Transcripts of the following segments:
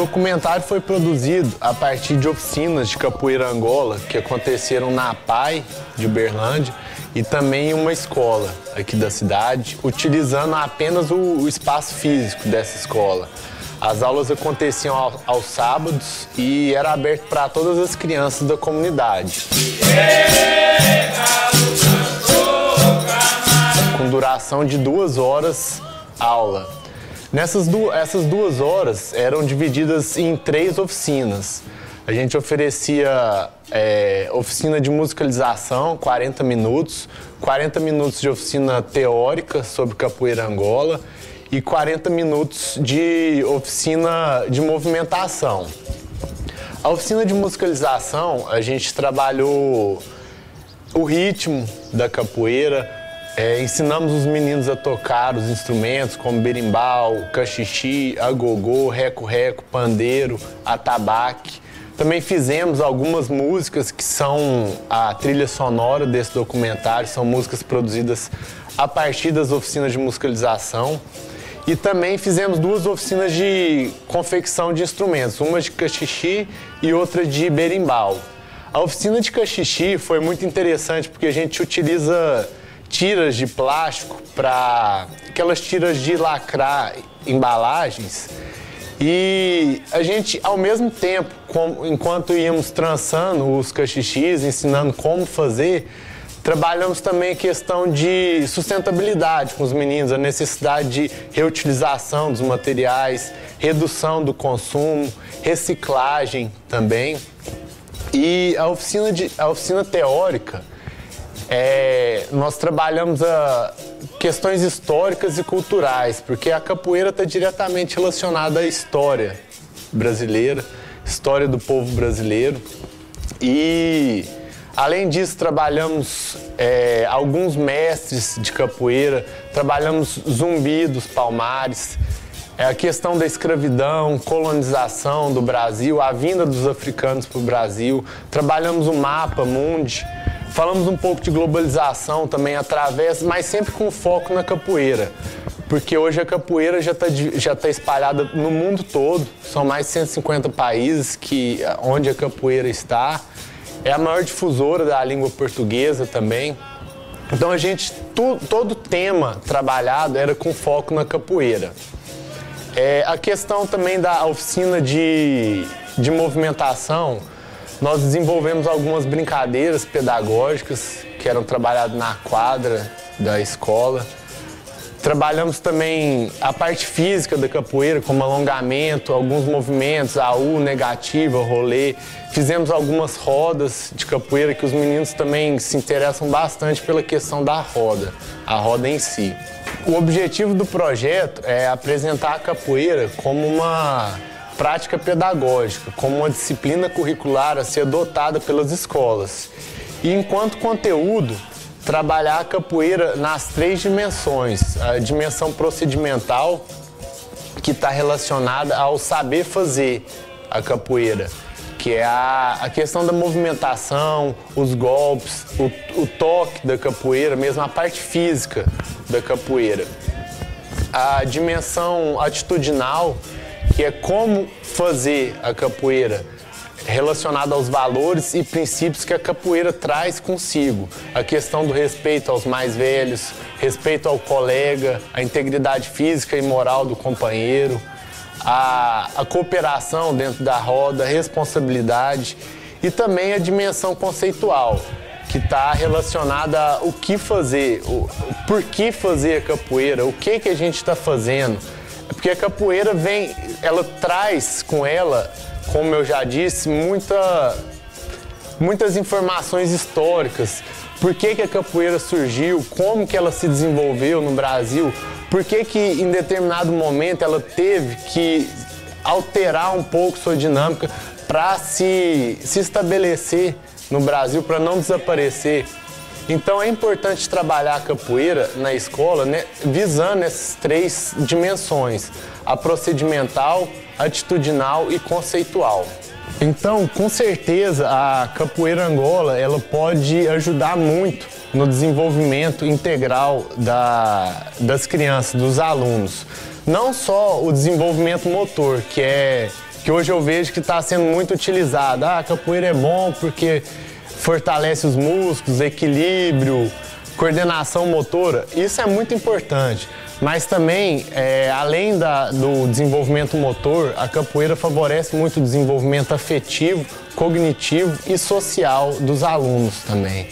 documentário foi produzido a partir de oficinas de capoeira Angola que aconteceram na APAI de Uberlândia e também em uma escola aqui da cidade, utilizando apenas o espaço físico dessa escola. As aulas aconteciam aos sábados e era aberto para todas as crianças da comunidade. Com duração de 2 horas aula. Essas 2 horas eram divididas em 3 oficinas. A gente oferecia oficina de musicalização, 40 minutos, 40 minutos de oficina teórica sobre capoeira Angola e 40 minutos de oficina de movimentação. A oficina de musicalização, a gente trabalhou o ritmo da capoeira, ensinamos os meninos a tocar os instrumentos como berimbau, cachixi, agogô, reco-reco, pandeiro, atabaque. Também fizemos algumas músicas que são a trilha sonora desse documentário, são músicas produzidas a partir das oficinas de musicalização. E também fizemos 2 oficinas de confecção de instrumentos, uma de cachixi e outra de berimbau. A oficina de cachixi foi muito interessante porque a gente utiliza tiras de plástico para aquelas tiras de lacrar embalagens. E a gente, ao mesmo tempo, enquanto íamos trançando os cachixis, ensinando como fazer, trabalhamos também a questão de sustentabilidade com os meninos, a necessidade de reutilização dos materiais, redução do consumo, reciclagem também. E a oficina teórica, nós trabalhamos questões históricas e culturais, porque a capoeira está diretamente relacionada à história brasileira, história do povo brasileiro. E além disso, trabalhamos alguns mestres de capoeira, trabalhamos Zumbi dos Palmares, a questão da escravidão, colonização do Brasil, a vinda dos africanos para o Brasil, trabalhamos o mapa mundi, falamos um pouco de globalização também mas sempre com foco na capoeira, porque hoje a capoeira já tá espalhada no mundo todo, são mais de 150 países onde a capoeira está. É a maior difusora da língua portuguesa também. Então todo tema trabalhado era com foco na capoeira. A questão também da oficina de movimentação, nós desenvolvemos algumas brincadeiras pedagógicas que eram trabalhadas na quadra da escola. Trabalhamos também a parte física da capoeira, como alongamento, alguns movimentos, AU, negativa, rolê. Fizemos algumas rodas de capoeira que os meninos também se interessam bastante pela questão da roda, a roda em si. O objetivo do projeto é apresentar a capoeira como uma prática pedagógica, como uma disciplina curricular a ser adotada pelas escolas. E enquanto conteúdo, trabalhar a capoeira nas 3 dimensões. A dimensão procedimental, que está relacionada ao saber fazer a capoeira, que é a questão da movimentação, os golpes, o toque da capoeira, mesmo a parte física da capoeira. A dimensão atitudinal, que é como fazer a capoeira relacionada aos valores e princípios que a capoeira traz consigo. A questão do respeito aos mais velhos, respeito ao colega, a integridade física e moral do companheiro, a cooperação dentro da roda, a responsabilidade e também a dimensão conceitual, que está relacionada ao que fazer, o por que fazer a capoeira, o que a gente está fazendo. Porque a capoeira ela traz com ela, como eu já disse, muitas informações históricas. Por que a capoeira surgiu, como que ela se desenvolveu no Brasil, por que em determinado momento ela teve que alterar um pouco sua dinâmica para se estabelecer no Brasil, para não desaparecer. Então é importante trabalhar a capoeira na escola, né, visando essas 3 dimensões, a procedimental, atitudinal e conceitual. Então, com certeza, a capoeira Angola ela pode ajudar muito no desenvolvimento integral das crianças, dos alunos. Não só o desenvolvimento motor, que é que hoje eu vejo que está sendo muito utilizada. Ah, a capoeira é bom porque fortalece os músculos, equilíbrio, coordenação motora. Isso é muito importante. Mas também, além do desenvolvimento motor, a capoeira favorece muito o desenvolvimento afetivo, cognitivo e social dos alunos também.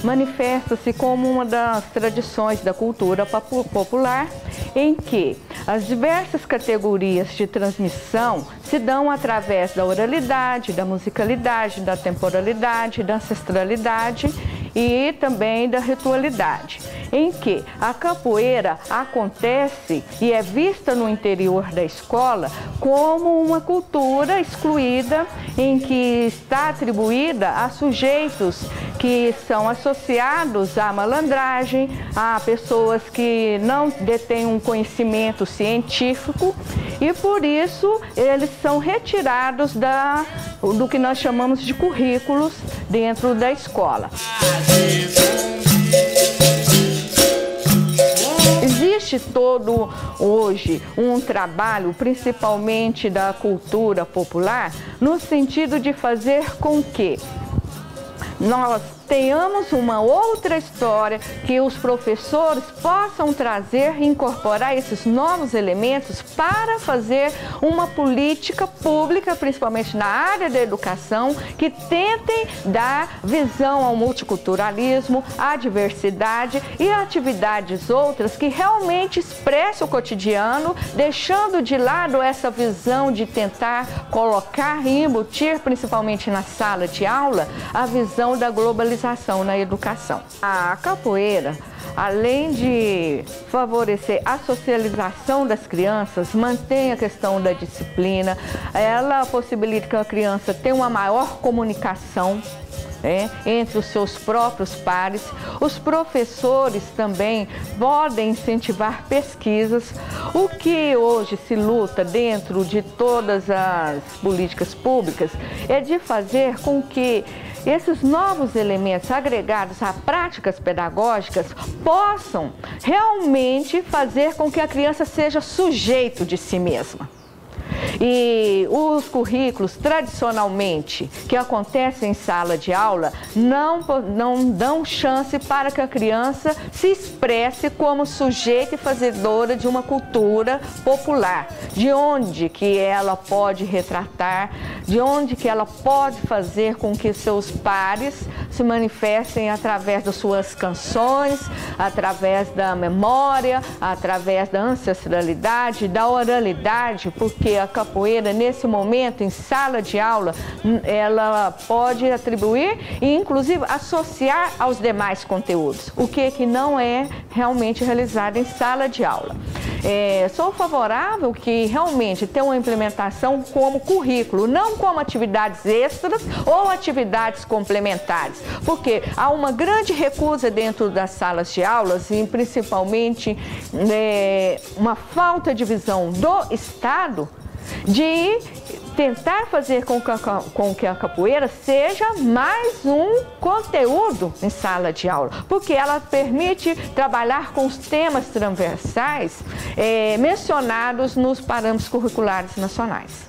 Manifesta-se como uma das tradições da cultura popular, em que as diversas categorias de transmissão se dão através da oralidade, da musicalidade, da temporalidade, da ancestralidade e também da ritualidade, em que a capoeira acontece e é vista no interior da escola como uma cultura excluída, em que está atribuída a sujeitos que são associados à malandragem, a pessoas que não detêm um conhecimento científico e por isso eles são retirados do que nós chamamos de currículos dentro da escola. Existe todo hoje um trabalho, principalmente da cultura popular, no sentido de fazer com que nós tenhamos uma outra história, que os professores possam trazer e incorporar esses novos elementos para fazer uma política pública, principalmente na área da educação, que tentem dar visão ao multiculturalismo, à diversidade e atividades outras que realmente expressem o cotidiano, deixando de lado essa visão de tentar colocar e embutir, principalmente na sala de aula, a visão da globalização na educação. A capoeira, além de favorecer a socialização das crianças, mantém a questão da disciplina, ela possibilita que a criança tenha uma maior comunicação entre os seus próprios pares. Os professores também podem incentivar pesquisas. O que hoje se luta dentro de todas as políticas públicas é de fazer com que esses novos elementos agregados a práticas pedagógicas possam realmente fazer com que a criança seja sujeito de si mesma. E os currículos, tradicionalmente, que acontecem em sala de aula, não dão chance para que a criança se expresse como sujeita e fazedora de uma cultura popular, de onde que ela pode retratar, de onde que ela pode fazer com que seus pares se manifestem através das suas canções, através da memória, através da ancestralidade, da oralidade, porque a capoeira, nesse momento, em sala de aula, ela pode atribuir e, inclusive, associar aos demais conteúdos, o que não é realmente realizado em sala de aula. Sou favorável que realmente tenha uma implementação como currículo, não como atividades extras ou atividades complementares, porque há uma grande recusa dentro das salas de aulas e principalmente uma falta de visão do Estado de tentar fazer com que a capoeira seja mais um conteúdo em sala de aula, porque ela permite trabalhar com os temas transversais mencionados nos parâmetros curriculares nacionais.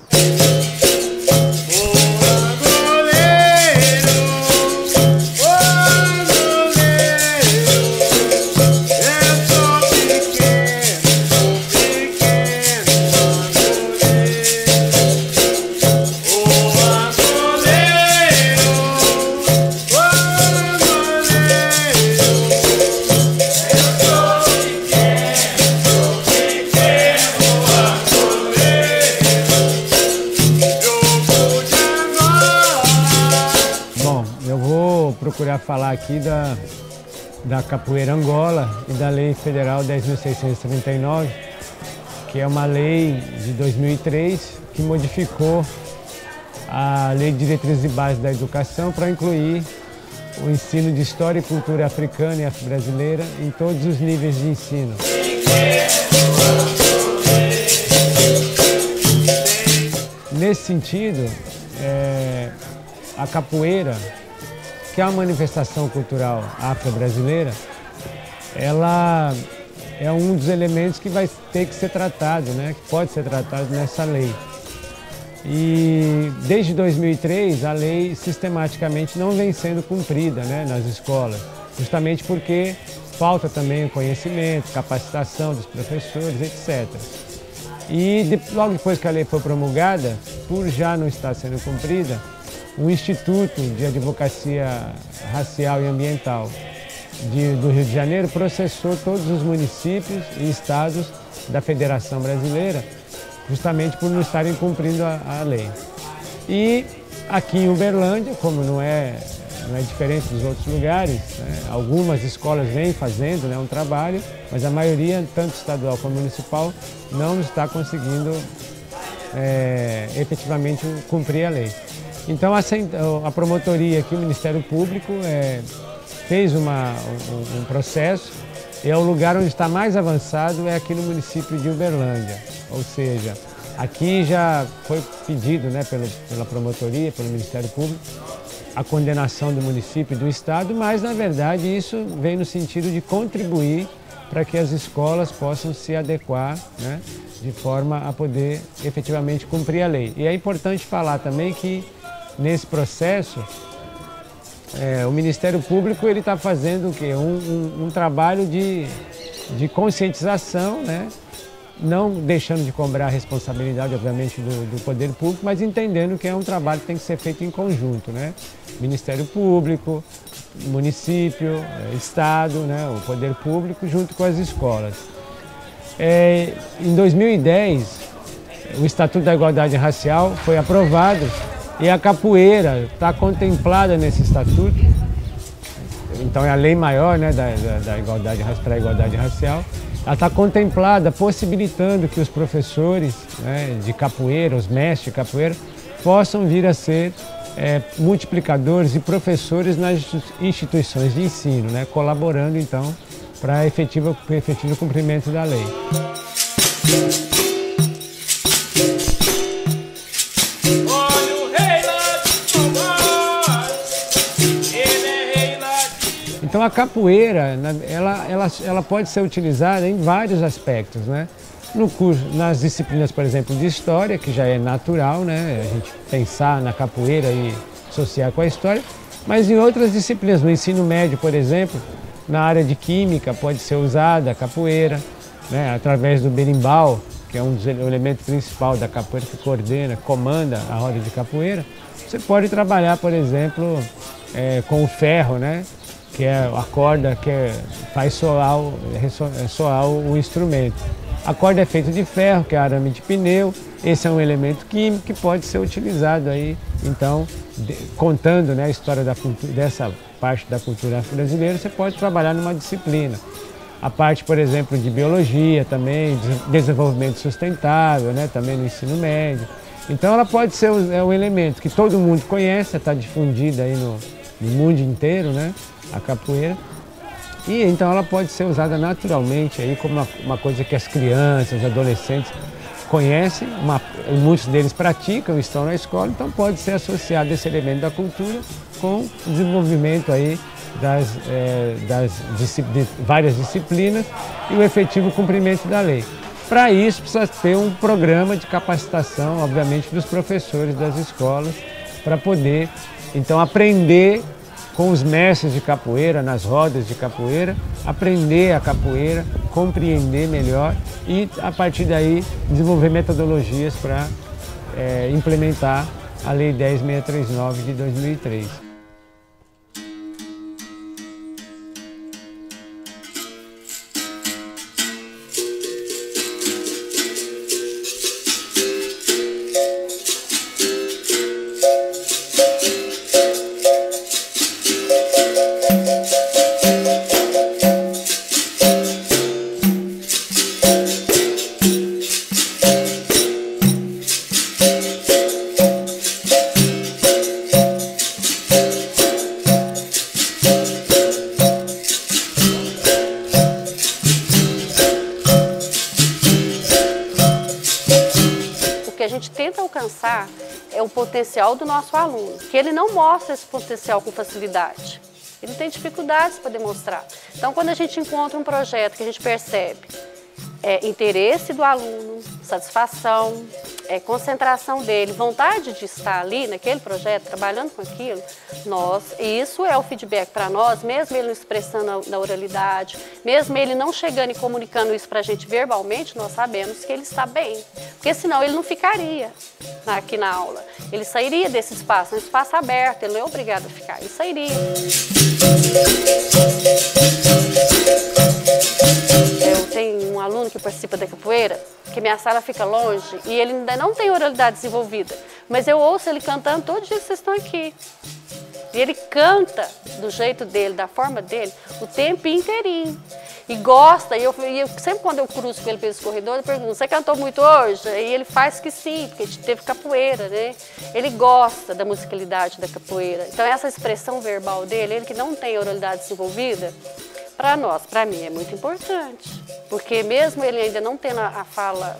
falar aqui da Capoeira Angola e da Lei Federal 10.639, que é uma lei de 2003 que modificou a Lei de Diretrizes e Bases da Educação para incluir o ensino de História e Cultura africana e afro-brasileira em todos os níveis de ensino. Nesse sentido, a capoeira, que é uma manifestação cultural afro-brasileira, ela é um dos elementos que vai ter que ser tratado, né? Que pode ser tratado nessa lei. E desde 2003 a lei sistematicamente não vem sendo cumprida, né, nas escolas, justamente porque falta também o conhecimento, capacitação dos professores, etc. E logo depois que a lei foi promulgada, por já não estar sendo cumprida, o Instituto de Advocacia Racial e Ambiental do Rio de Janeiro processou todos os municípios e estados da Federação Brasileira, justamente por não estarem cumprindo a lei. E aqui em Uberlândia, como não é diferente dos outros lugares, né, algumas escolas vêm fazendo, né, um trabalho, mas a maioria, tanto estadual como municipal, não está conseguindo efetivamente cumprir a lei. Então a promotoria aqui, o Ministério Público, fez um processo, e o lugar onde está mais avançado é aqui no município de Uberlândia. Ou seja, aqui já foi pedido, né, pela promotoria, pelo Ministério Público, a condenação do município e do estado, mas na verdade isso vem no sentido de contribuir para que as escolas possam se adequar, né, de forma a poder efetivamente cumprir a lei. E é importante falar também que nesse processo o Ministério Público ele está fazendo o quê? Um trabalho de conscientização, né? Não deixando de cobrar a responsabilidade, obviamente, do poder público, mas entendendo que é um trabalho que tem que ser feito em conjunto, né? Ministério Público, município, estado, né? O poder público junto com as escolas. Em 2010, o Estatuto da Igualdade Racial foi aprovado e a capoeira está contemplada nesse estatuto. Então é a lei maior, né, da igualdade, para a igualdade racial. Ela está contemplada, possibilitando que os professores, né, de capoeira, os mestres de capoeira, possam vir a ser multiplicadores e professores nas instituições de ensino, né, colaborando então para o efetivo cumprimento da lei. Então a capoeira, ela pode ser utilizada em vários aspectos, né? No curso, nas disciplinas, por exemplo, de história, que já é natural, né? A gente pensar na capoeira e associar com a história, mas em outras disciplinas, no ensino médio, por exemplo, na área de química pode ser usada a capoeira, né? Através do berimbau, que é um dos elementos principais da capoeira, que coordena, comanda a roda de capoeira. Você pode trabalhar, por exemplo, com o ferro, né? Que é a corda que faz soar o instrumento. A corda é feita de ferro, que é arame de pneu. Esse é um elemento químico que pode ser utilizado aí, então, contando, né, a história dessa parte da cultura brasileira, você pode trabalhar numa disciplina. A parte, por exemplo, de biologia também, desenvolvimento sustentável, né, também no ensino médio. Então ela pode ser um elemento que todo mundo conhece, está difundida aí no mundo inteiro, né, a capoeira. E então ela pode ser usada naturalmente aí como uma coisa que as crianças, os adolescentes conhecem, muitos deles praticam, estão na escola, então pode ser associado esse elemento da cultura com o desenvolvimento aí de várias disciplinas e o efetivo cumprimento da lei. Para isso precisa ter um programa de capacitação, obviamente, dos professores das escolas, para poder então aprender com os mestres de capoeira, nas rodas de capoeira, aprender a capoeira, compreender melhor e, a partir daí, desenvolver metodologias para implementar a Lei 10.639 de 2003. tenta alcançar é o potencial do nosso aluno, que ele não mostra esse potencial com facilidade. Ele tem dificuldades para demonstrar. Então, quando a gente encontra um projeto que a gente percebe interesse do aluno, satisfação, concentração dele, vontade de estar ali naquele projeto, trabalhando com aquilo, isso é o feedback para nós, mesmo ele não expressando na oralidade, mesmo ele não chegando e comunicando isso para a gente verbalmente, nós sabemos que ele está bem. Porque senão ele não ficaria aqui na aula. Ele sairia desse espaço, um espaço aberto, ele não é obrigado a ficar, ele sairia. Eu tenho um aluno que participa da capoeira, que minha sala fica longe e ele ainda não tem oralidade desenvolvida, mas eu ouço ele cantando todos os dias que vocês estão aqui. E ele canta do jeito dele, da forma dele, o tempo inteirinho. E gosta, e eu sempre quando eu cruzo com ele pelos corredores, eu pergunto, você cantou muito hoje? E ele faz que sim, porque a gente teve capoeira, né? Ele gosta da musicalidade da capoeira. Então essa expressão verbal dele, ele que não tem oralidade desenvolvida, para mim é muito importante. Porque mesmo ele ainda não tendo a fala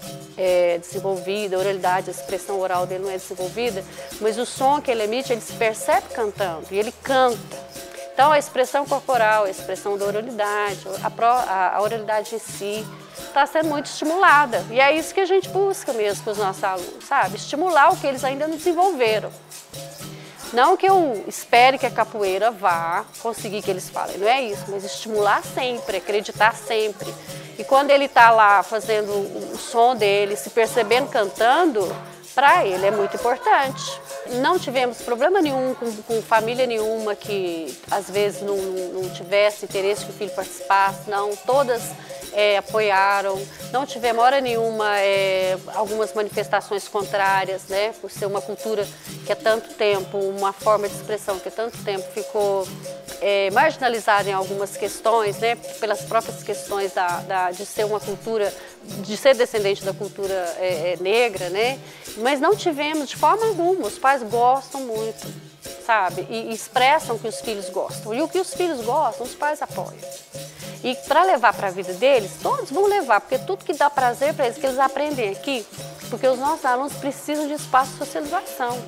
desenvolvida, a oralidade, a expressão oral dele não é desenvolvida, mas o som que ele emite, ele se percebe cantando, e ele canta. Então, a expressão corporal, a expressão da oralidade, a oralidade em si, está sendo muito estimulada. E é isso que a gente busca mesmo com os nossos alunos, sabe? Estimular o que eles ainda não desenvolveram. Não que eu espere que a capoeira vá conseguir que eles falem, não é isso, mas estimular sempre, acreditar sempre. E quando ele está lá fazendo o som dele, se percebendo cantando, para ele é muito importante. Não tivemos problema nenhum com família nenhuma que às vezes não tivesse interesse que o filho participasse, não, todas apoiaram, não tivemos hora nenhuma algumas manifestações contrárias, né, por ser uma cultura que há tanto tempo, uma forma de expressão que há tanto tempo ficou marginalizada em algumas questões, né, pelas próprias questões de ser uma cultura, de ser descendente da cultura negra, né, mas não tivemos de forma alguma, os pais gostam muito, sabe, e expressam que os filhos gostam, e o que os filhos gostam, os pais apoiam. E para levar para a vida deles, todos vão levar, porque tudo que dá prazer para eles, que eles aprendem aqui, porque os nossos alunos precisam de espaço de socialização.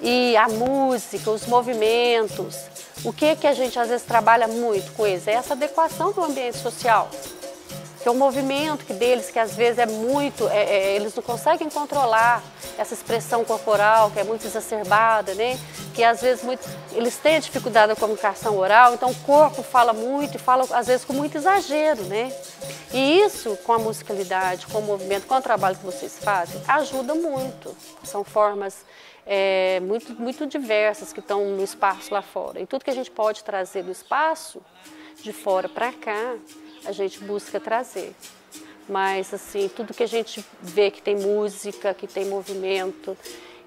E a música, os movimentos, o que a gente às vezes trabalha muito com eles? É essa adequação do ambiente social. Que é um movimento deles que às vezes é muito, eles não conseguem controlar essa expressão corporal que é muito exacerbada, né? Que às vezes eles têm dificuldade na comunicação oral, então o corpo fala muito e fala às vezes com muito exagero, né? E isso com a musicalidade, com o movimento, com o trabalho que vocês fazem, ajuda muito. São formas muito diversas que estão no espaço lá fora. E tudo que a gente pode trazer do espaço de fora para cá, a gente busca trazer. Mas, assim, tudo que a gente vê que tem música, que tem movimento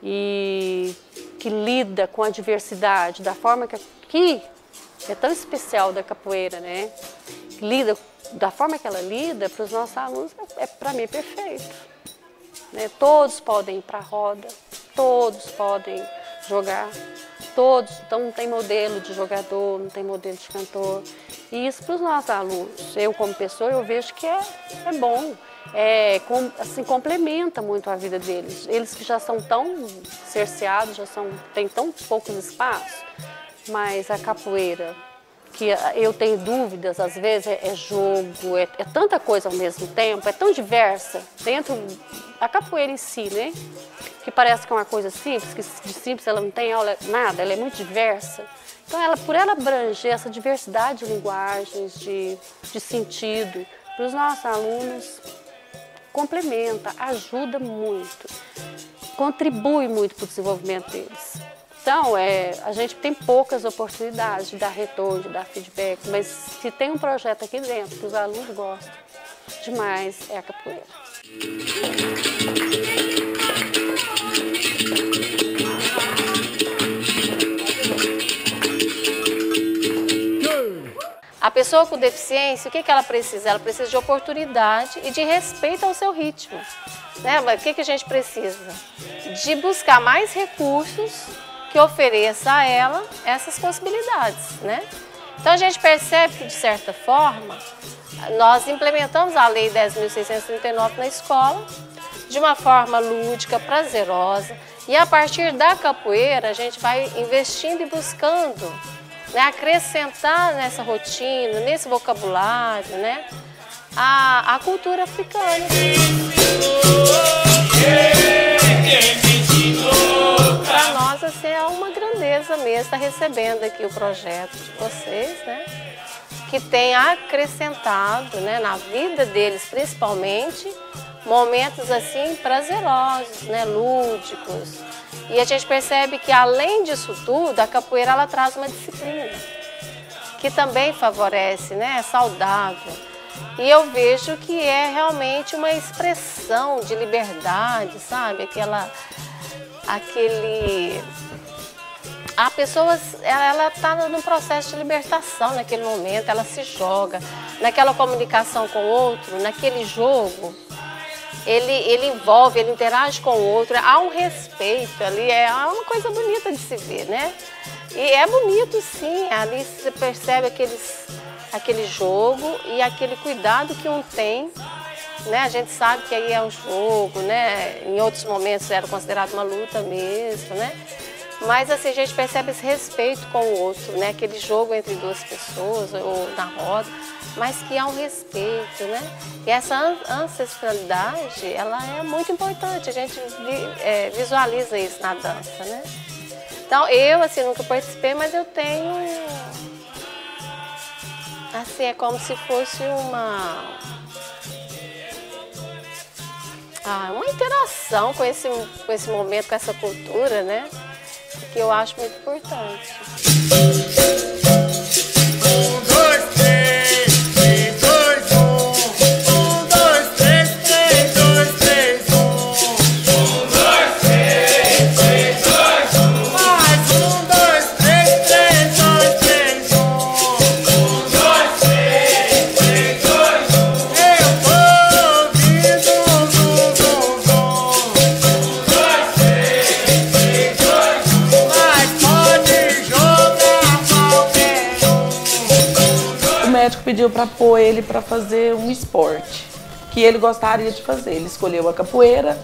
e que lida com a diversidade, da forma que é tão especial da capoeira, né? Lida da forma que ela lida, para os nossos alunos, para mim, perfeito. Né? Todos podem ir para a roda, todos podem jogar, todos, então não tem modelo de jogador, não tem modelo de cantor. E isso para os nossos alunos, eu como pessoa, eu vejo que é bom, assim, complementa muito a vida deles. Eles que já são tão cerceados, têm tão poucos espaços, mas a capoeira, que eu tenho dúvidas, às vezes é jogo, é tanta coisa ao mesmo tempo, é tão diversa, dentro a capoeira em si, né? Que parece que é uma coisa simples, que de simples ela não tem aula, nada, ela é muito diversa. Então, por ela abranger essa diversidade de linguagens, de sentido, para os nossos alunos, complementa, ajuda muito, contribui muito para o desenvolvimento deles. Então, a gente tem poucas oportunidades de dar retorno, de dar feedback, mas se tem um projeto aqui dentro que os alunos gostam demais, é a capoeira. A pessoa com deficiência, o que ela precisa? Ela precisa de oportunidade e de respeito ao seu ritmo. Né? Mas o que a gente precisa? De buscar mais recursos que ofereça a ela essas possibilidades. Né? Então a gente percebe que, de certa forma, nós implementamos a Lei 10.639 na escola, de uma forma lúdica, prazerosa. E a partir da capoeira, a gente vai investindo e buscando, né, acrescentar nessa rotina, nesse vocabulário, né, a cultura africana. Para nós, assim, é uma grandeza mesmo estar recebendo aqui o projeto de vocês, né, que tem acrescentado, né, na vida deles, principalmente, momentos assim prazerosos, né, lúdicos. E a gente percebe que, além disso tudo, a capoeira ela traz uma disciplina que também favorece, né, é saudável. E eu vejo que é realmente uma expressão de liberdade, sabe? A pessoa, ela está num processo de libertação naquele momento, ela se joga naquela comunicação com o outro, naquele jogo. Ele envolve, ele interage com o outro, há um respeito ali, é uma coisa bonita de se ver, né? E é bonito, sim, ali você percebe aquele jogo e aquele cuidado que um tem, né? A gente sabe que aí é um jogo, né? Em outros momentos era considerado uma luta mesmo, né? Mas assim, a gente percebe esse respeito com o outro, né? Aquele jogo entre duas pessoas ou na roda, mas que há um respeito, né? E essa ancestralidade, ela é muito importante, a gente visualiza isso na dança, né? Então, eu, assim, nunca participei, mas eu tenho, assim, é como se fosse uma interação com esse momento, com essa cultura, né? Que eu acho muito importante. 1, 2, 3, 3, 2, 1. 1, 2, 3, 3, 2, 3, 1. 1, 2, 3, 3, 2, 1. Mais 1, 2, 3, 3, 2, 3, 1. 1, 2, 3, 3, 2, 1. Eu tô ouvindo um zum, zum, zum. 1, 2, 3, 3, 2, 1. Mas pode jogar qualquer um. O médico pediu para pôr ele para fazer um esporte que ele gostaria de fazer. Ele escolheu a capoeira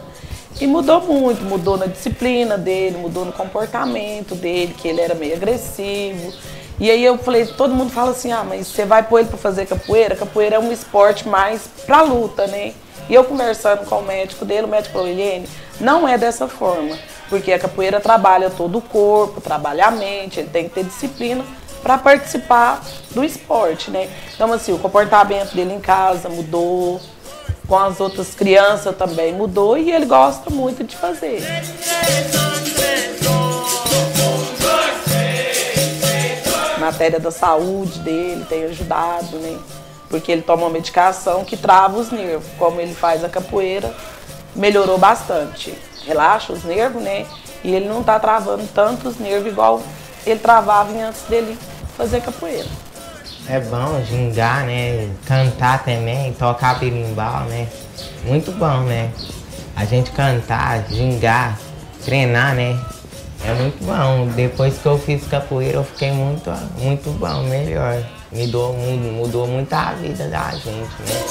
e mudou muito, mudou na disciplina dele, mudou no comportamento dele, que ele era meio agressivo. E aí eu falei, todo mundo fala assim, mas você vai pôr ele para fazer capoeira? Capoeira é um esporte mais para luta, né? E eu conversando com o médico dele, o médico falou, Eliane, não é dessa forma, porque a capoeira trabalha todo o corpo, trabalha a mente, ele tem que ter disciplina para participar do esporte, né? Então, assim, o comportamento dele em casa mudou, com as outras crianças também mudou e ele gosta muito de fazer. A matéria da saúde dele tem ajudado, né? Porque ele toma uma medicação que trava os nervos. Como ele faz a capoeira, melhorou bastante. Relaxa os nervos, né? E ele não tá travando tanto os nervos igual ele travava antes dele fazer capoeira. É bom gingar, né? Cantar também, tocar berimbau, né? Muito bom, né? A gente cantar, gingar, treinar, né? É muito bom. Depois que eu fiz capoeira, eu fiquei muito bom, melhor. Mudou muito a vida da gente, né?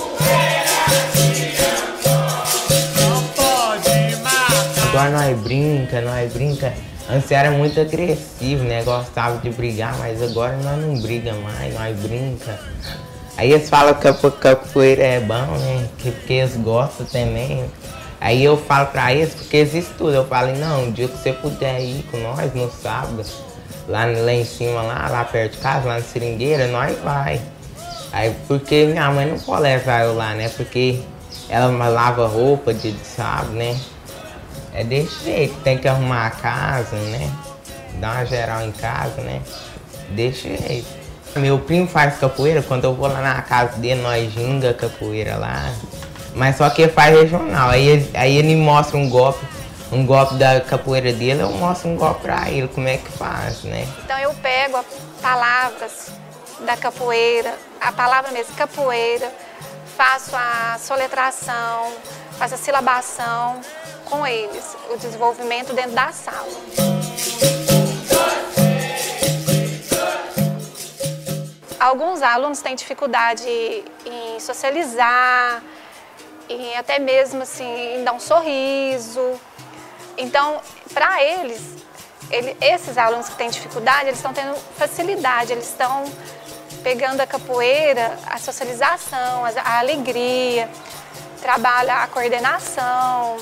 Agora nós brinca. Antes era muito agressivo, né? Gostava de brigar, mas agora nós não briga mais, nós brinca. Aí eles falam que a capoeira é bom, né? Porque eles gostam também. Aí eu falo pra eles, porque eles estudam. Eu falo, não, o dia que você puder ir com nós no sábado, lá em cima, lá perto de casa, lá na Seringueira, nós vai. Aí, porque minha mãe não pode levar eu lá, né? Porque ela lava roupa de sábado, né? É desse jeito, tem que arrumar a casa, né? Dar uma geral em casa, né? Desse jeito. Meu primo faz capoeira, quando eu vou lá na casa dele, nós ginga capoeira lá. Mas só que ele faz regional, aí ele mostra um golpe da capoeira dele, eu mostro um golpe pra ele, como é que faz, né? Então eu pego as palavras da capoeira, a palavra mesmo, capoeira, faço a soletração, faço a silabação com eles, o desenvolvimento dentro da sala. Alguns alunos têm dificuldade em socializar, e até mesmo assim em dar um sorriso. Então, para eles, esses alunos que têm dificuldade, eles estão tendo facilidade, eles estão pegando a capoeira, a socialização, a alegria, trabalha a coordenação,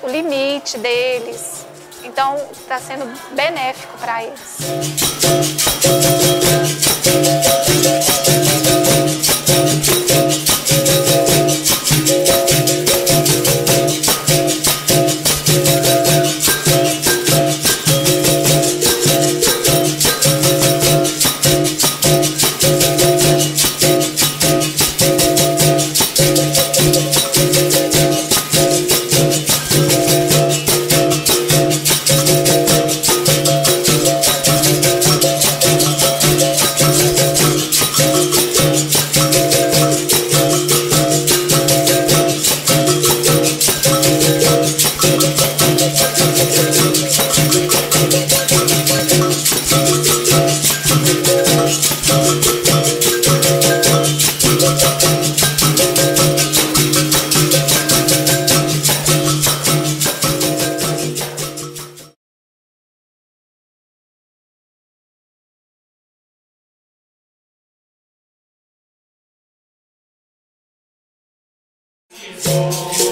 o limite deles. Então, está sendo benéfico para eles. Oh